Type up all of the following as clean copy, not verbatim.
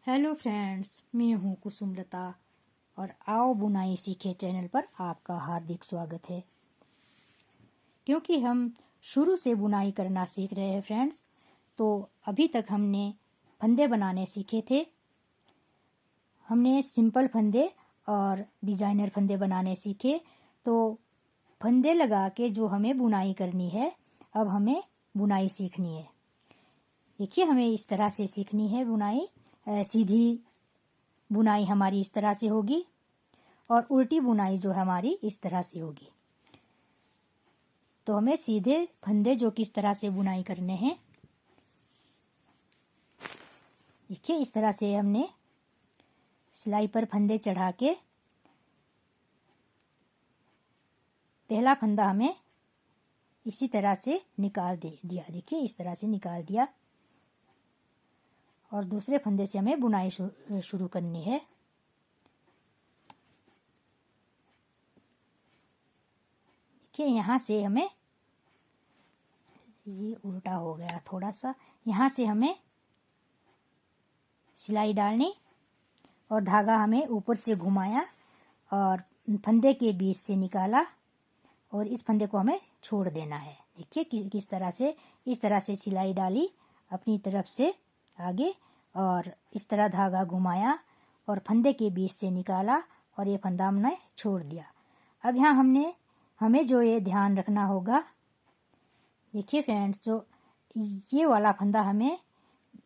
Hello friends, मैं हूँ कुसुमलता और आओ बुनाई सीखे चैनल पर आपका हार्दिक स्वागत है। क्योंकि हम शुरू से बुनाई करना सीख रहे हैं फ्रेंड्स, तो अभी तक हमने फंदे बनाने सीखे थे। हमने सिंपल फंदे और डिजाइनर फंदे बनाने सीखे। तो फंदे लगा के जो हमें बुनाई करनी है, अब हमें बुनाई सीखनी है। देखिए, हमें इस तरह से सीखनी है बुनाई। सीधी बुनाई हमारी इस तरह से होगी और उल्टी बुनाई जो हमारी इस तरह से होगी। तो हमें सीधे फंदे जो किस तरह से बुनाई करने हैं, देखिए इस तरह से हमने सिलाई पर फंदे चढ़ा के पहला फंदा हमें इसी तरह से निकाल दिया। देखिए इस तरह से निकाल दिया और दूसरे फंदे से हमें बुनाई शुरू करनी है। देखिए यहाँ से हमें, ये उल्टा हो गया थोड़ा सा, यहाँ से हमें सिलाई डालनी और धागा हमें ऊपर से घुमाया और फंदे के बीच से निकाला और इस फंदे को हमें छोड़ देना है। देखिए किस तरह से, इस तरह से सिलाई डाली अपनी तरफ से आगे और इस तरह धागा घुमाया और फंदे के बीच से निकाला और ये फंदा हमने छोड़ दिया। अब यहाँ हमें जो ये ध्यान रखना होगा, देखिए फ्रेंड्स, जो ये वाला फंदा हमें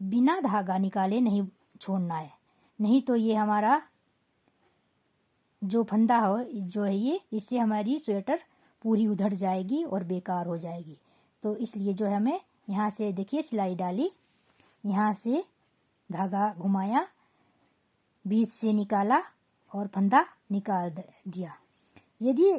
बिना धागा निकाले नहीं छोड़ना है, नहीं तो ये हमारा जो फंदा हो जो है ये, इससे हमारी स्वेटर पूरी उधड़ जाएगी और बेकार हो जाएगी। तो इसलिए जो है हमें यहाँ से, देखिए सिलाई डाली, यहाँ से धागा घुमाया, बीच से निकाला और फंदा निकाल दिया। यदि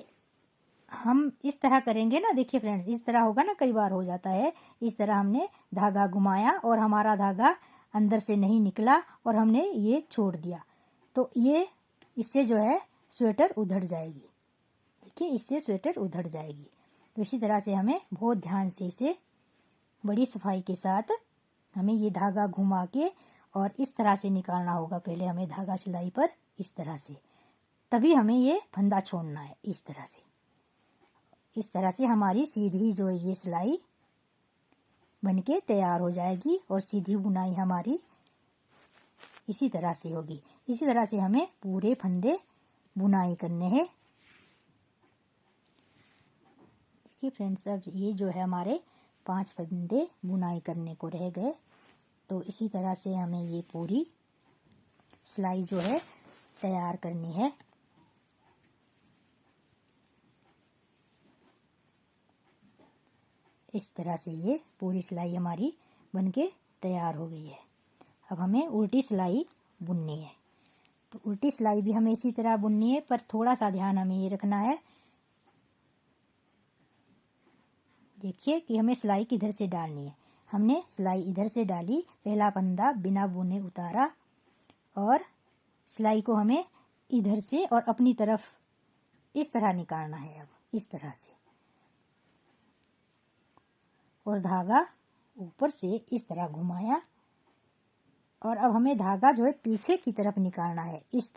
हम इस तरह करेंगे ना, देखिए फ्रेंड्स, इस तरह होगा ना, कई बार हो जाता है, इस तरह हमने धागा घुमाया और हमारा धागा अंदर से नहीं निकला और हमने ये छोड़ दिया, तो ये इससे जो है स्वेटर उधड़ जाएगी। देखिए इससे स्वेटर उधड़ जाएगी। तो इसी तरह से हमें बहुत ध्यान से इसे बड़ी सफाई के साथ हमें ये धागा घुमा के और इस तरह से निकालना होगा। पहले हमें धागा सिलाई पर इस तरह से, तभी हमें ये फंदा छोड़ना है। इस तरह से, इस तरह से हमारी सीधी जो ये सिलाई बनके तैयार हो जाएगी और सीधी बुनाई हमारी इसी तरह से होगी। इसी तरह से हमें पूरे फंदे बुनाई करने हैं। देखिए फ्रेंड्स, अब ये जो है हमारे 5 फंदे बुनाई करने को रह गए। तो इसी तरह से हमें ये पूरी सिलाई जो है तैयार करनी है। इस तरह से ये पूरी सिलाई हमारी बनके तैयार हो गई है। अब हमें उल्टी सिलाई बुननी है। तो उल्टी सिलाई भी हमें इसी तरह बुननी है, पर थोड़ा सा ध्यान हमें ये रखना है, देखिए कि हमें सिलाई किधर से डालनी है। हमने सिलाई इधर से डाली, पहला फंदा बिना बुने उतारा और सिलाई को हमें इधर से और अपनी तरफ इस तरह निकालना है। अब इस तरह से, और धागा ऊपर से इस तरह घुमाया और अब हमें धागा जो है पीछे की तरफ निकालना है। इस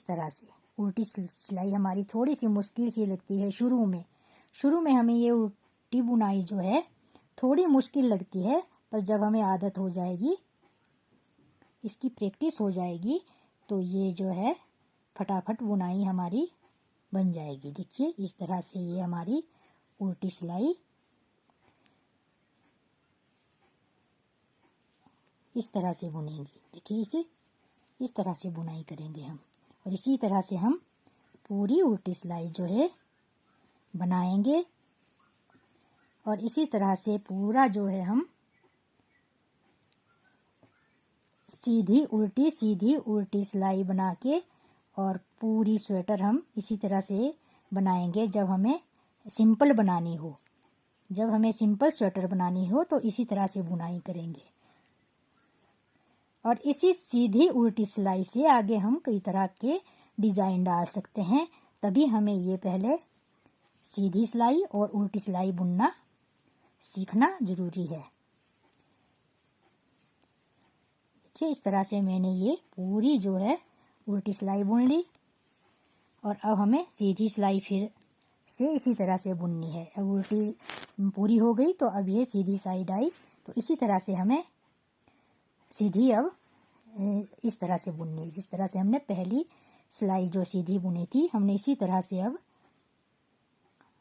तरह से उल्टी सिलाई हमारी थोड़ी सी मुश्किल सी लगती है शुरू में हमें ये उल्टी बुनाई जो है थोड़ी मुश्किल लगती है, पर जब हमें आदत हो जाएगी, इसकी प्रैक्टिस हो जाएगी, तो ये जो है फटाफट बुनाई हमारी बन जाएगी। देखिए इस तरह से ये हमारी उल्टी सिलाई इस तरह से बुनेंगी। देखिए इसे इस तरह से बुनाई करेंगे हम, और इसी तरह से हम पूरी उल्टी सिलाई जो है बनाएंगे। और इसी तरह से पूरा जो है हम सीधी उल्टी सिलाई बना के और पूरी स्वेटर हम इसी तरह से बनाएंगे। जब हमें सिंपल बनानी हो, जब हमें सिंपल स्वेटर बनानी हो, तो इसी तरह से बुनाई करेंगे। और इसी सीधी उल्टी सिलाई से आगे हम कई तरह के डिजाइन डाल सकते हैं। तभी हमें ये पहले सीधी सिलाई और उल्टी सिलाई बुनना सीखना जरूरी है। देखिए इस तरह से मैंने ये पूरी जो है उल्टी सिलाई बुन ली। और अब हमें सीधी सिलाई फिर से इसी तरह से बुननी है। अब उल्टी पूरी हो गई तो अब ये सीधी साइड आई, तो इसी तरह से हमें सीधी अब इस तरह से बुननी है। जिस तरह से हमने पहली सिलाई जो सीधी बुनी थी, हमने इसी तरह से अब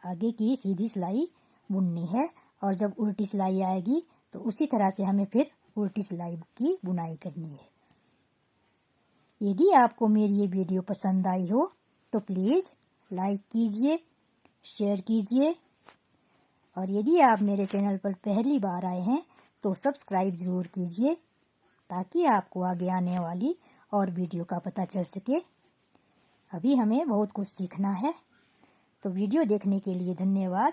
आगे की सीधी सिलाई बुननी है। और जब उल्टी सिलाई आएगी तो उसी तरह से हमें फिर उल्टी सिलाई की बुनाई करनी है। यदि आपको मेरी ये वीडियो पसंद आई हो तो प्लीज़ लाइक कीजिए, शेयर कीजिए, और यदि आप मेरे चैनल पर पहली बार आए हैं तो सब्सक्राइब ज़रूर कीजिए, ताकि आपको आगे आने वाली और वीडियो का पता चल सके। अभी हमें बहुत कुछ सीखना है। तो वीडियो देखने के लिए धन्यवाद।